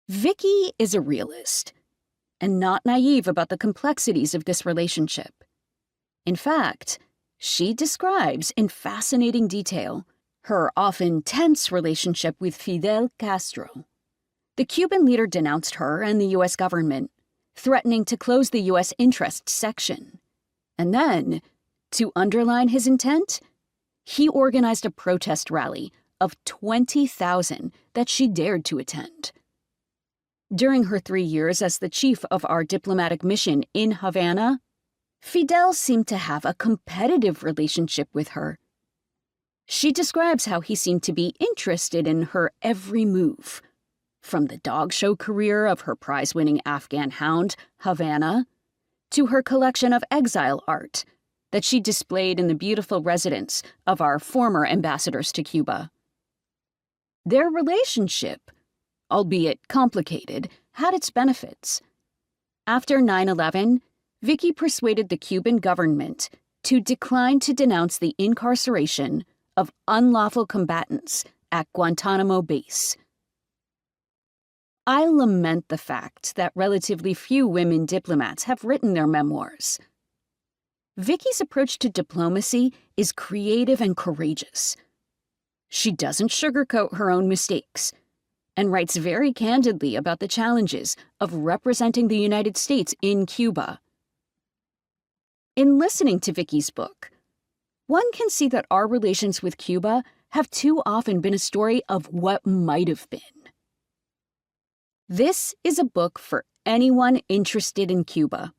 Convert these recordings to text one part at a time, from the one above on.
Vicki is a realist and not naive about the complexities of this relationship. In fact, she describes in fascinating detail her often tense relationship with Fidel Castro. The Cuban leader denounced her and the U.S. government, threatening to close the U.S. interest section. And then, to underline his intent, he organized a protest rally of 20,000 that she dared to attend. During her 3 years as the chief of our diplomatic mission in Havana, Fidel seemed to have a competitive relationship with her. She describes how he seemed to be interested in her every move, from the dog show career of her prize-winning Afghan hound, Havana, to her collection of exile art that she displayed in the beautiful residence of our former ambassadors to Cuba. Their relationship, albeit complicated, had its benefits. After 9/11, Vicki persuaded the Cuban government to decline to denounce the incarceration of unlawful combatants at Guantanamo base. I lament the fact that relatively few women diplomats have written their memoirs. Vicki's approach to diplomacy is creative and courageous. She doesn't sugarcoat her own mistakes and writes very candidly about the challenges of representing the United States in Cuba. In listening to Vicki's book, one can see that our relations with Cuba have too often been a story of what might have been. This is a book for anyone interested in Cuba.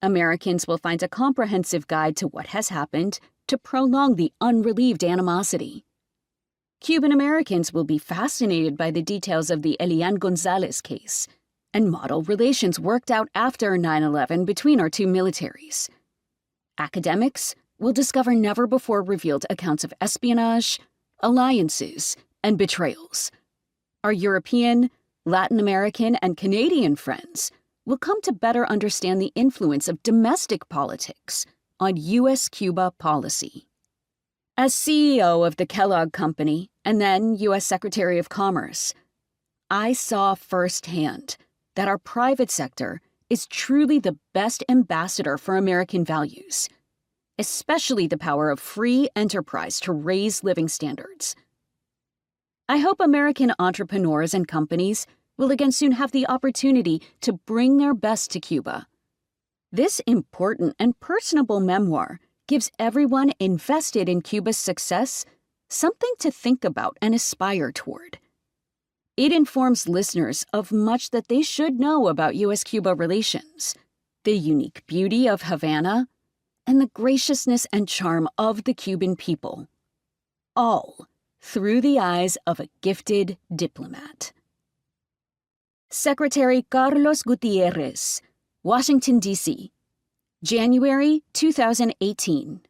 Americans will find a comprehensive guide to what has happened to prolong the unrelieved animosity. Cuban Americans will be fascinated by the details of the Elián González case and model relations worked out after 9/11 between our two militaries. Academics will discover never-before-revealed accounts of espionage, alliances, and betrayals. Our European, Latin American, and Canadian friends will come to better understand the influence of domestic politics on U.S.-Cuba policy. As CEO of the Kellogg Company and then U.S. Secretary of Commerce, I saw firsthand that our private sector is truly the best ambassador for American values, especially the power of free enterprise to raise living standards. I hope American entrepreneurs and companies will again soon have the opportunity to bring their best to Cuba. This important and personable memoir gives everyone invested in Cuba's success something to think about and aspire toward. It informs listeners of much that they should know about U.S.-Cuba relations, the unique beauty of Havana, and the graciousness and charm of the Cuban people, all through the eyes of a gifted diplomat. Secretary Carlos Gutierrez, Washington, D.C., January 2018.